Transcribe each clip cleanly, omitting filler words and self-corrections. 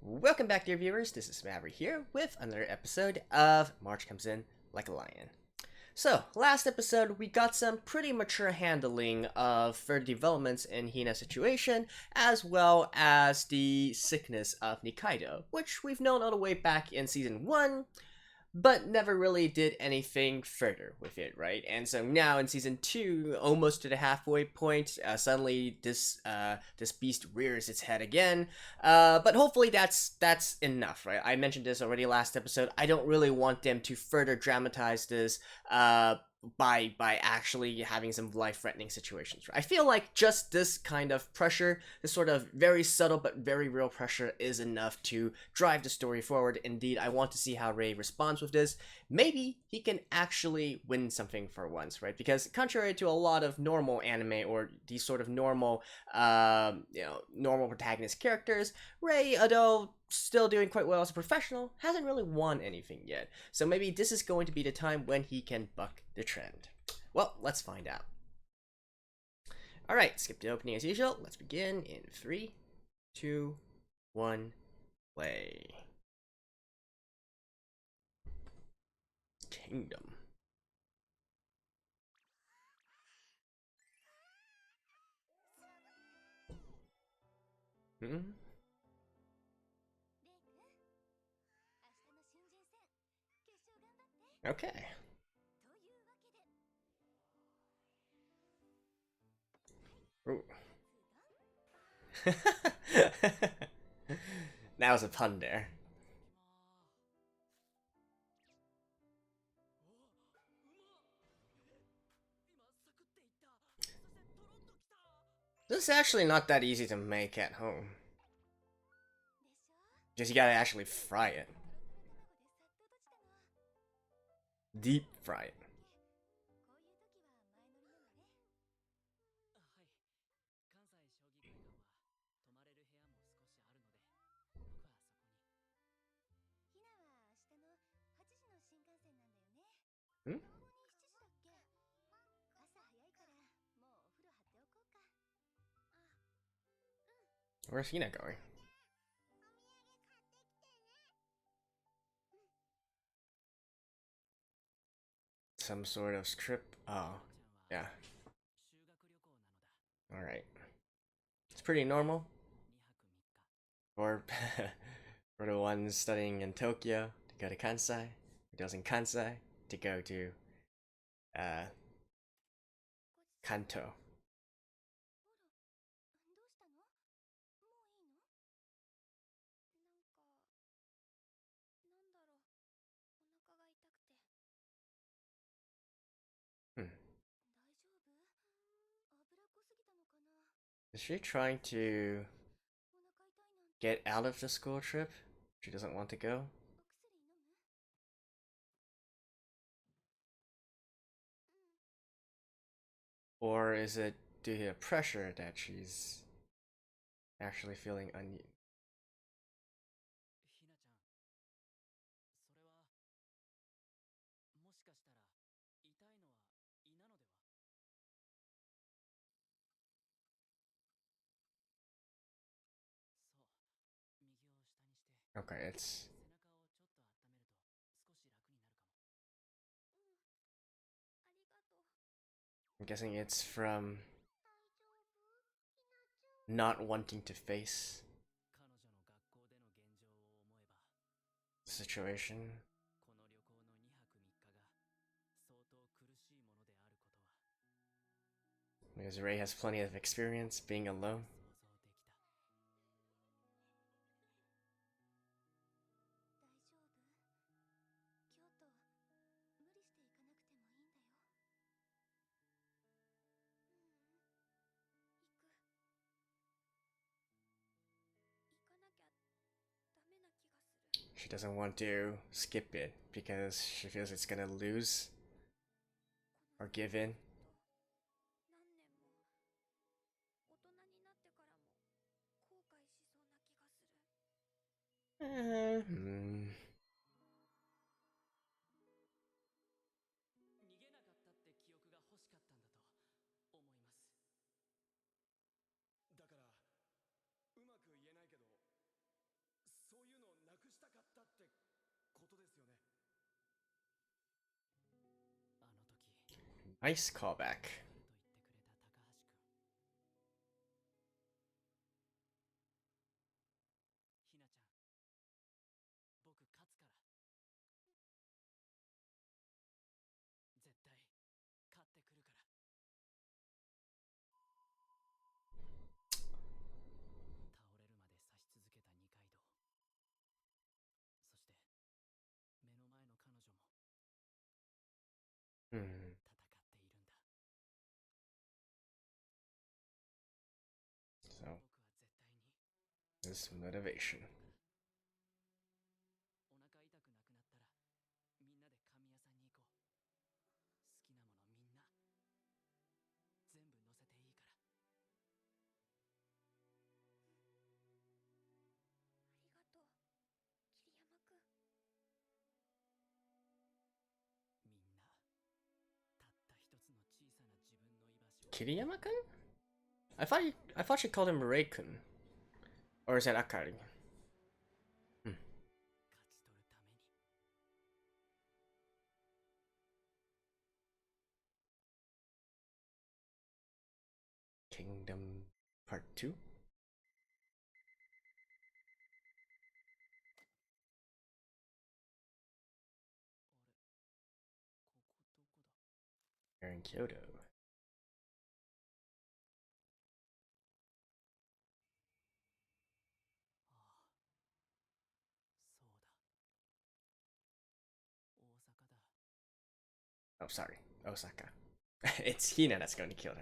Welcome back, dear viewers. This is Maverick here with another episode of March Comes In Like a Lion. So, last episode, we got some pretty mature handling of further developments in Hina's situation, as well as the sickness of Nikaido, which we've known all the way back in Season 1, but never really did anything further with it, right? And so now in Season 2, almost to the halfway point, suddenly this beast rears its head again. But hopefully that's enough, right? I mentioned this already last episode. I don't really want them to further dramatize this by actually having some life-threatening situations. Right? I feel like just this kind of pressure, this sort of very subtle but very real pressure, is enough to drive the story forward. Indeed, I want to see how Rei responds with this. Maybe he can actually win something for once, right? Because contrary to a lot of normal anime or these sort of normal, normal protagonist characters, Rei, although still doing quite well as a professional, hasn't really won anything yet. So maybe this is going to be the time when he can buck the trend. Well, let's find out. Alright, skip the opening as usual. Let's begin in 3, 2, 1, play. Kingdom. Okay. Ooh. That was a pun there. This is actually not that easy to make at home. Just you gotta actually fry it. Deep fry it. Hmm? Where's Hina going? Some sort of trip? Oh, yeah. Alright. It's pretty normal. For, for the ones studying in Tokyo, to go to Kansai. For those in Kansai, to go to, Kanto. Hmm. Is she trying to get out of the school trip? She doesn't want to go? Or is it due to pressure that she's actually feeling uneasy? Okay, it's... I'm guessing it's from not wanting to face the situation. Because Rei has plenty of experience being alone. She doesn't want to skip it because she feels it's gonna lose or give in. Hmm. Nice callback. So, this motivation. Kiriyama-kun? I thought she called him Rei-kun. Or is that Akari? Kingdom Part 2? They're in Kyoto. Oh, sorry. Osaka. It's Hina that's going to Kyoto.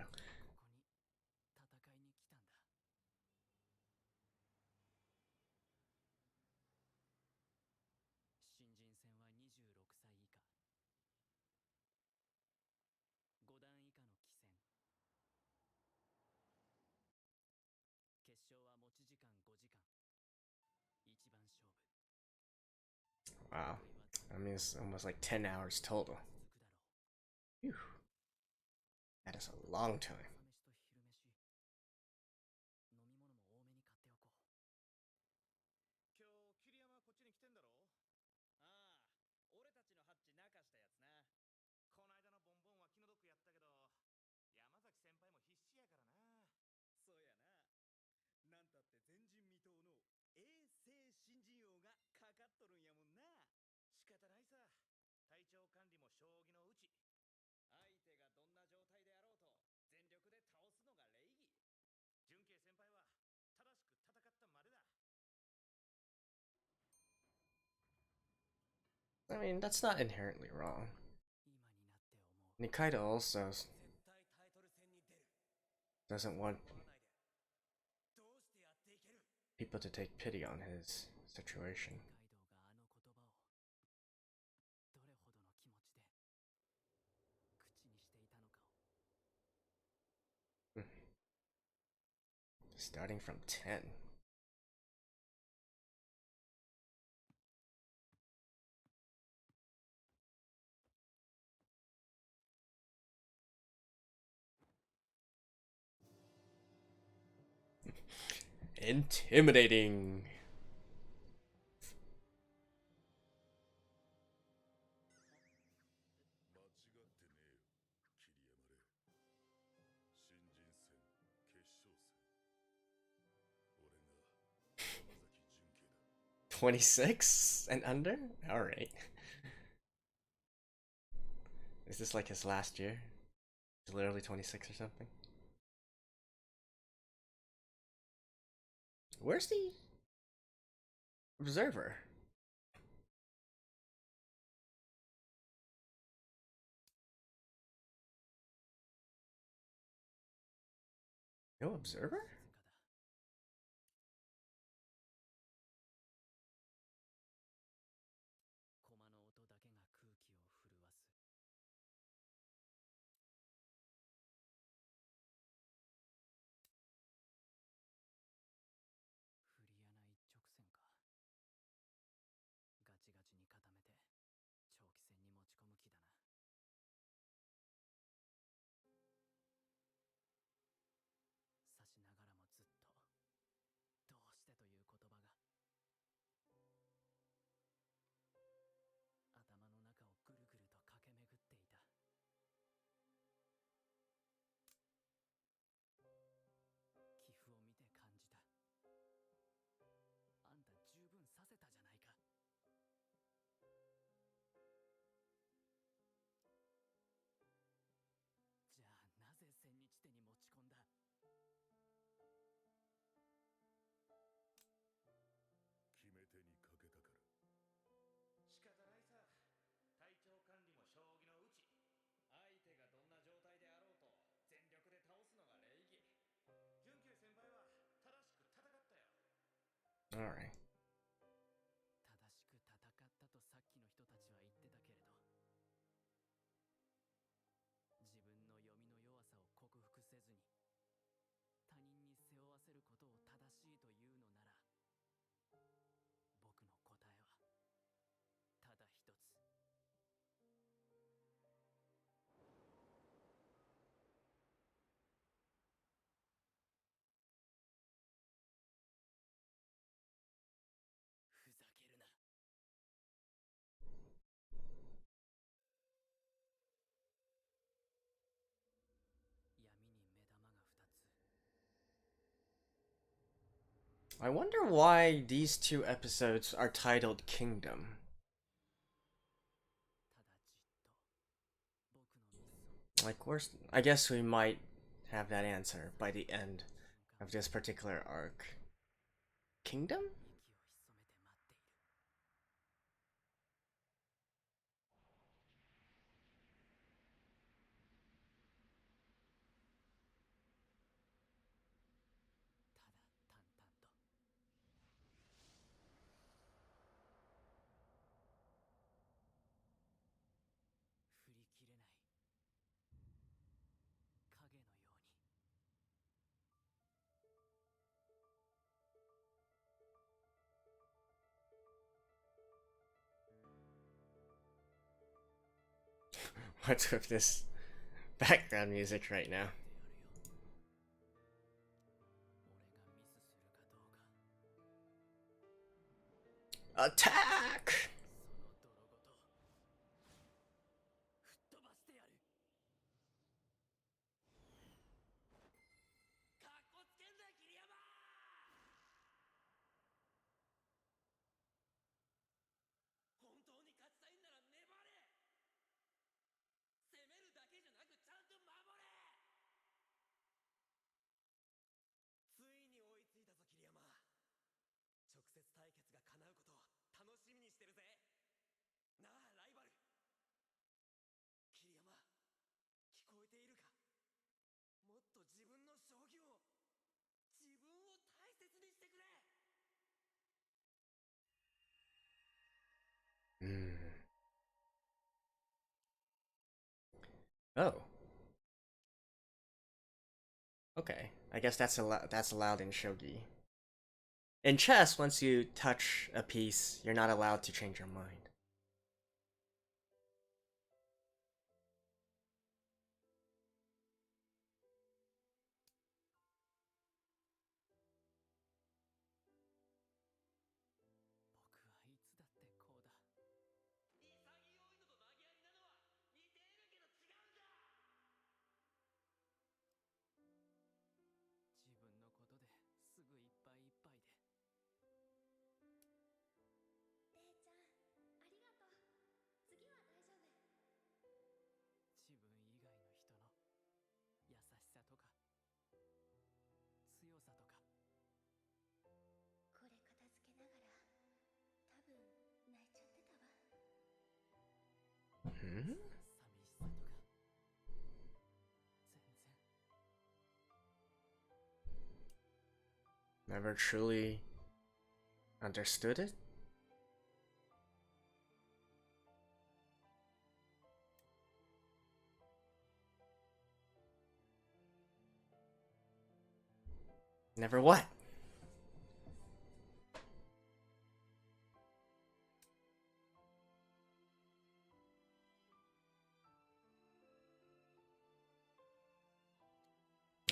Wow. I mean, it's almost like 10 hours total. Whew. That is a long time. I mean, that's not inherently wrong. Nikaido also doesn't want people to take pity on his situation. Starting from 10. Intimidating. $26 and under? Alright. Is this like his last year? He's literally 26 or something? Where's the observer? No observer? Alright. 正しく戦ったとさっきの人たちは言ってたけれど、自分の読みの弱さを克服せずに他人に背負わせることを正しいというのなら、僕の答えはただ一つ。ふざけるな。闇に目玉が2つ。 I wonder why these two episodes are titled Kingdom. ただじっと僕のミスを Like, I guess we might have that answer by the end of this particular arc. Kingdom? 息を潜めて待っている。ただ淡々と。振り切れない影のように。What's with this background music right now? 俺がミスするかどうか、 Attack! その泥ごと吹っ飛ばしてやる。かっこつけんな桐山。本当に勝ちたいんなら粘れ。攻めるだけじゃなくちゃんと守れ。ついに追いついたぞ桐山。直接対決が叶うことを楽しみにしてるぜ。なあライバル。桐山、聞こえているか。もっと自分の将棋を、自分を大切にしてくれ。 Oh. Okay. I guess that's allowed in shogi. In chess, once you touch a piece, you're not allowed to change your mind. 僕はいつだってこうだ。潔いのと投げやりなのは似ているけど違うんだ。自分のことですぐいっぱいいっぱいで。レイちゃん、ありがとう。次は大丈夫。自分以外の人の優しさとか強さとか。これ片付けながら多分泣いちゃってたわ。Hmm? 寂しさとか全然。 Never truly understood it? Never what?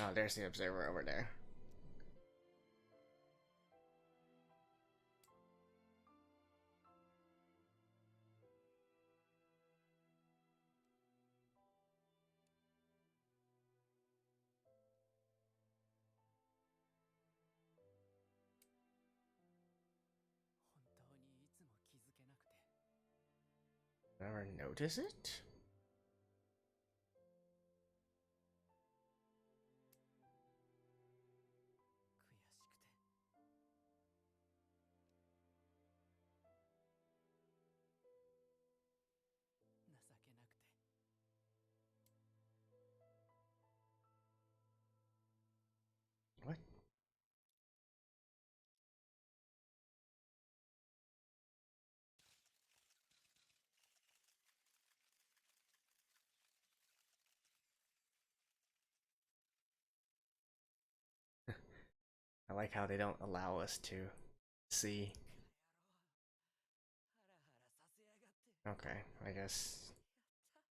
Oh, there's the observer over there. Never notice it? 悔しくて情けなくて。 What? I like how they don't allow us to see. Okay, I guess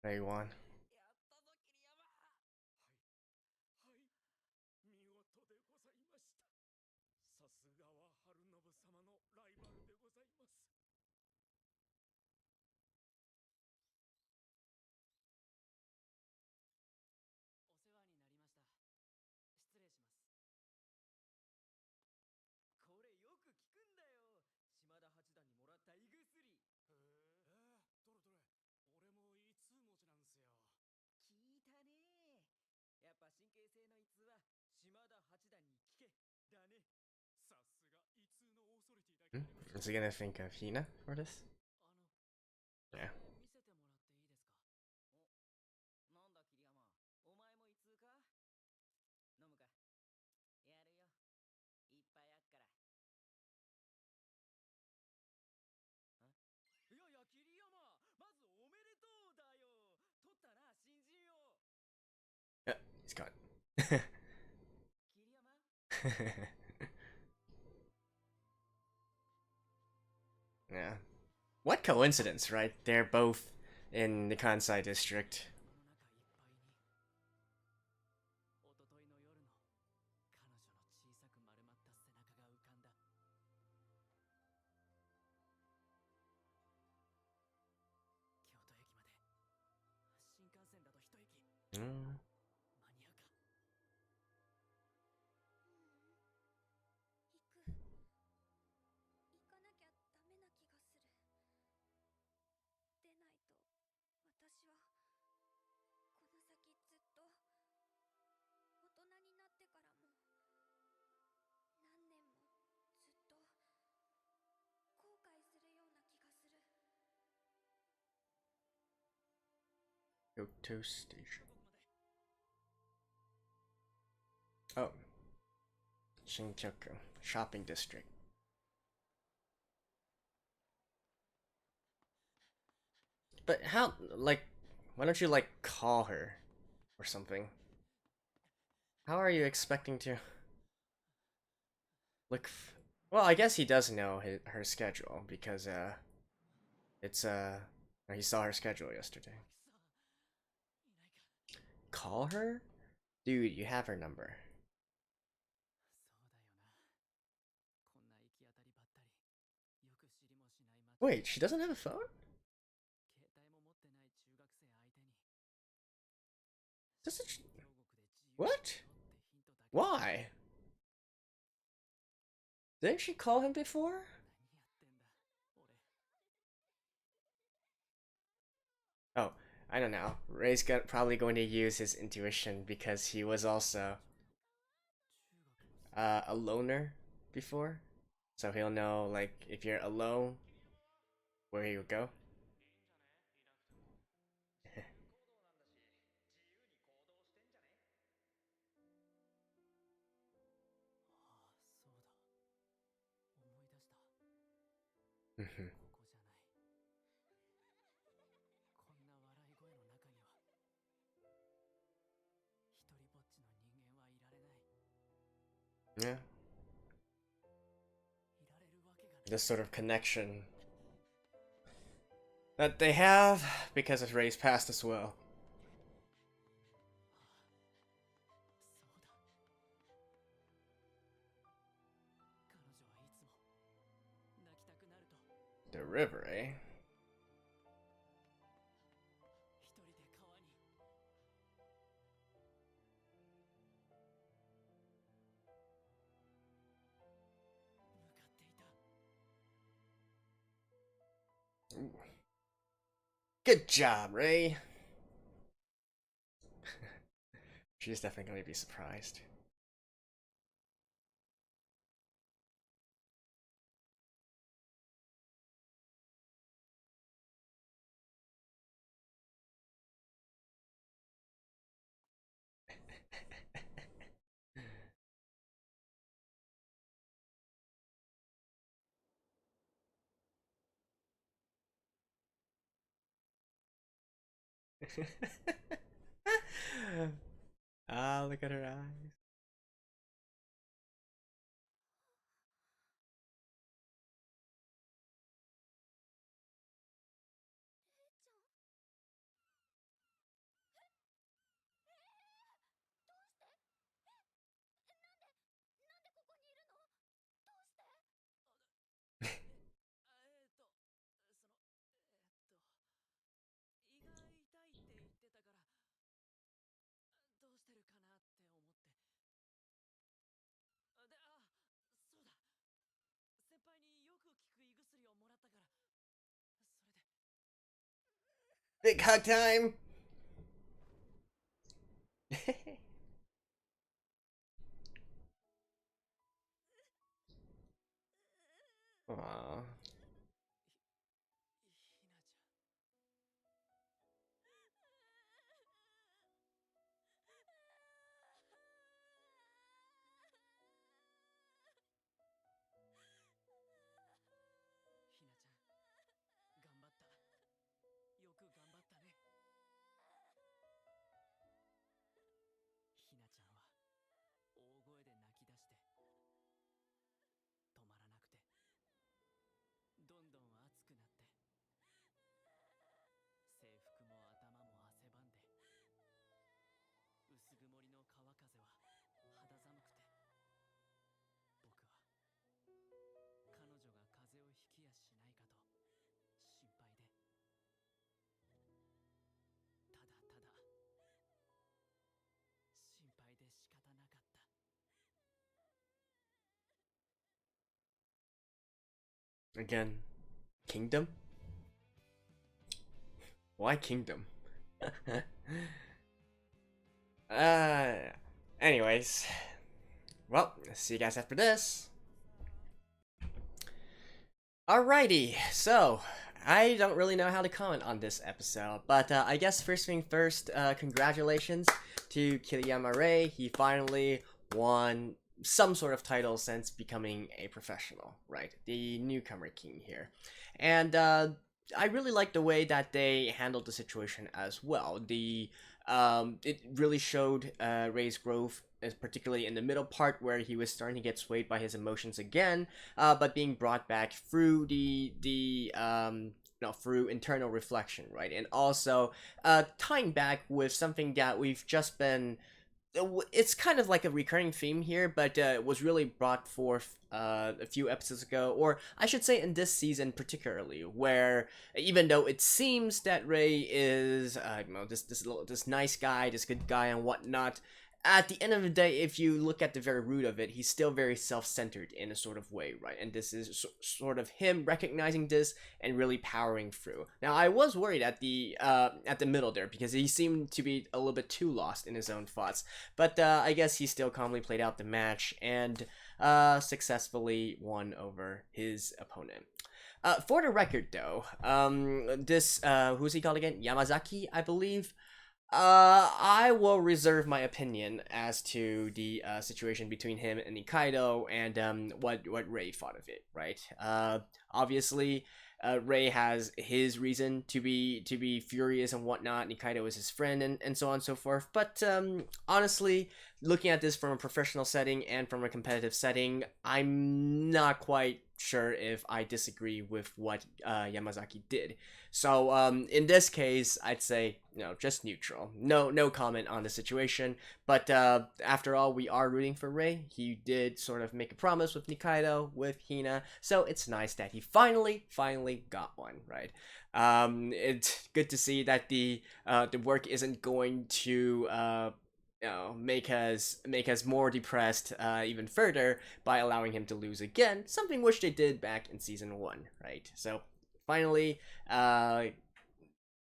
they won. やったぞ桐山。はい、見事でございました。さすがは春信様のライバルでございます。お世話になりました。失礼します。これよく聞くんだよ。島田八段にもらった胃薬。どれどれ。俺も胃痛持ちなんすよ。聞いたね。やっぱ神経性の胃痛は島田八段に聞け。だね。さすが胃痛のオーソリティだけありました。Is he gonna think of Hina for this? 見 Yeah. せてもらっていいですか。お、なんだ桐山。お前も胃痛か。飲むか。やるよ。いっぱいあっから。いやいや桐山、まずおめでとうだよ。取ったな新人を。He's gone. 桐山。Yeah. What coincidence, right? They're both in the Kansai district. おとといの夜の彼女の小さく丸まった背中が浮かんだ。京都駅まで新幹線だと一駅。間に合うか。行かなきゃダメな気がする。でないと私はこの先ずっと大人になってからも何年もずっと後悔するような気がする。 Kyoto Station. Oh. Shinjuku. Shopping district. But how, like, why don't you, like, call her or something? How are you expecting to look? Well, I guess he does know her schedule because, it's, he saw her schedule yesterday. Call her? Dude, you have her number. Wait, she doesn't have a phone? Doesn't she? What? Why? Didn't she call him before? Oh, I don't know. Ray's probably going to use his intuition because he was also a loner before. So he'll know, like, if you're alone, where he would go. Mhm. こんな笑い声の中には一人ぼっちの人間はいられない。 Yeah. いられるわけがない。 This sort of connection that they have because of Ray's past as well. そうだ。彼女はいつも泣きたくなると The river, eh? 一人で川に。 向かっていた。 Ooh. Good job, Ray. She's definitely going to be surprised. Ah, look at her eyes. Big hug time! Aww. ひなちゃん頑張ったよく頑張ったねひなちゃんは大声で泣き出して止まらなくてどんどん熱くなって制服も頭も汗ばんで薄曇りの川風は肌寒くて僕は彼女が風邪をひきやしないかと心配でただただ心配で仕方なかった Again, Kingdom? Why Kingdom? uh, anyways. Well, see you guys after this. Alrighty, so I don't really know how to comment on this episode, but I guess first thing first, congratulations to Kiriyama Rei. He finally won some sort of title since becoming a professional, right? The newcomer king here. And I really like the way that they handled the situation as well. It really showed Rei's growth, particularly in the middle part where he was starting to get swayed by his emotions again, but being brought back through through internal reflection, right? And also tying back with something that we've just been, it's kind of like a recurring theme here, but was really brought forth a few episodes ago, or I should say in this season particularly, where even though it seems that Rei is, this nice guy, this good guy and whatnot, at the end of the day, if you look at the very root of it, he's still very self-centered in a sort of way, right? And this is sort of him recognizing this and really powering through. Now, I was worried at the middle there because he seemed to be a little bit too lost in his own thoughts. But I guess he still calmly played out the match and successfully won over his opponent. For the record, though, this who's he called again? Yamazaki, I believe. I will reserve my opinion as to the situation between him and Nikaido and what Rei thought of it. Right? Obviously, Rei has his reason to be furious and whatnot. Nikaido is his friend and so on and so forth. But honestly, looking at this from a professional setting and from a competitive setting, I'm not quite sure if I disagree with what Yamazaki did. So in this case, I'd say just neutral. No comment on the situation. But after all, we are rooting for Rei. He did sort of make a promise with Nikaido, with Hina, so it's nice that he finally got one, right? It's good to see that the work isn't going to make us more depressed even further by allowing him to lose again, something which they did back in season 1, right? So finally,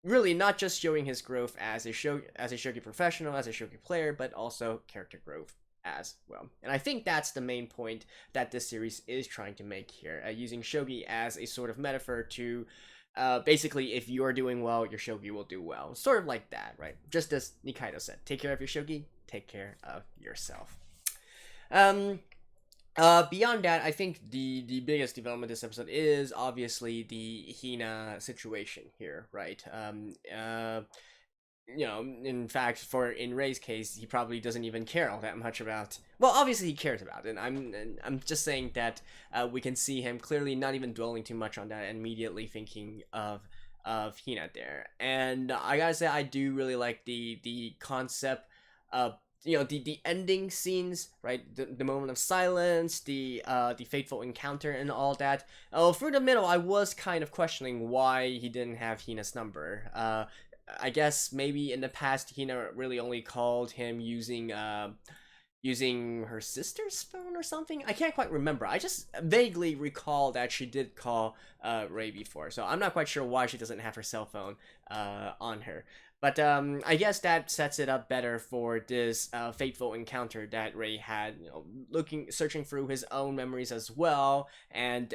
really not just showing his growth as a shogi professional, as a shogi player, but also character growth as well. And I think that's the main point that this series is trying to make here, using shogi as a sort of metaphor to basically, if you are doing well, your shogi will do well. Sort of like that, right? Just as Nikaido said, take care of your shogi, take care of yourself. Beyond that, I think the biggest development this episode is obviously the Hina situation here, right? In fact, in Rei's case, he probably doesn't even care all that much about. Well, obviously he cares about it. I'm just saying that we can see him clearly not even dwelling too much on that, and immediately thinking of Hina there. And I gotta say, I do really like the concept of the ending scenes, right? The moment of silence, the fateful encounter, and all that. Oh, through the middle, I was kind of questioning why he didn't have Hina's number. I guess maybe in the past Hina really only called him using using her sister's phone or something. I can't quite remember. I just vaguely recall that she did call Ray before, so I'm not quite sure why she doesn't have her cell phone on her. But I guess that sets it up better for this fateful encounter that Ray had. Searching through his own memories as well, and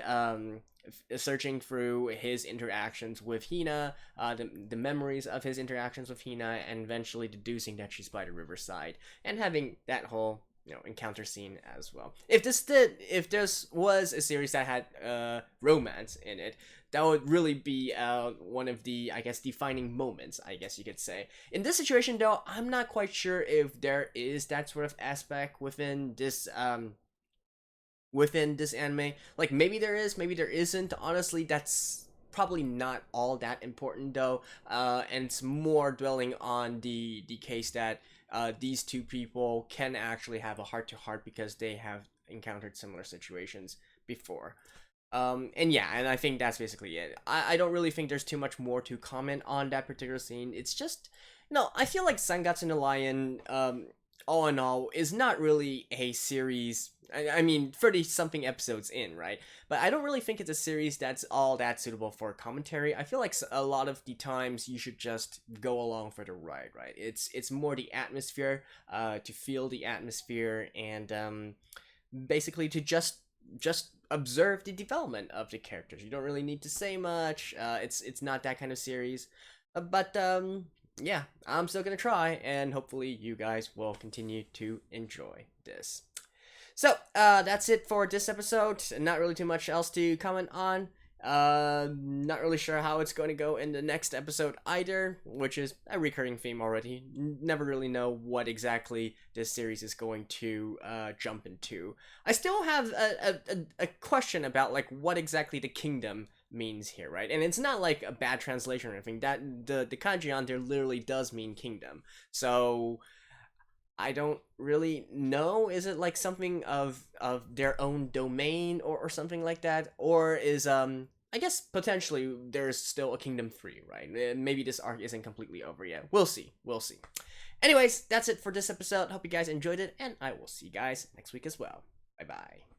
searching through his interactions with Hina, the memories of his interactions with Hina, and eventually deducing that she's by the riverside, and having that whole encounter scene as well. If this was a series that had romance in it, that would really be one of the, I guess, defining moments, I guess you could say. In this situation, though, I'm not quite sure if there is that sort of aspect within this anime. Like, maybe there is, maybe there isn't. Honestly, that's probably not all that important, though. And it's more dwelling on the case that these two people can actually have a heart-to-heart because they have encountered similar situations before. And yeah, and I think that's basically it. I don't really think there's too much more to comment on that particular scene. It's just, I feel like 3月のライオン, all in all, is not really a series. I mean, 30-something episodes in, right? But I don't really think it's a series that's all that suitable for commentary. I feel like a lot of the times you should just go along for the ride, right? It's more the atmosphere, to feel the atmosphere, and basically to just observe the development of the characters. You don't really need to say much. It's not that kind of series, but yeah, I'm still gonna try, and hopefully you guys will continue to enjoy this. So that's it for this episode. Not really too much else to comment on. Not really sure how it's going to go in the next episode either, which is a recurring theme already. Never really know what exactly this series is going to jump into. I still have a question about like what exactly the kingdom means here, right? And it's not like a bad translation or anything. That the kanji on there literally does mean kingdom. So I don't really know. Is it like something of their own domain or something like that? Or is I guess potentially there's still a Kingdom 3, right? Maybe this arc isn't completely over yet. We'll see. We'll see. Anyways, that's it for this episode. Hope you guys enjoyed it, and I will see you guys next week as well. Bye bye.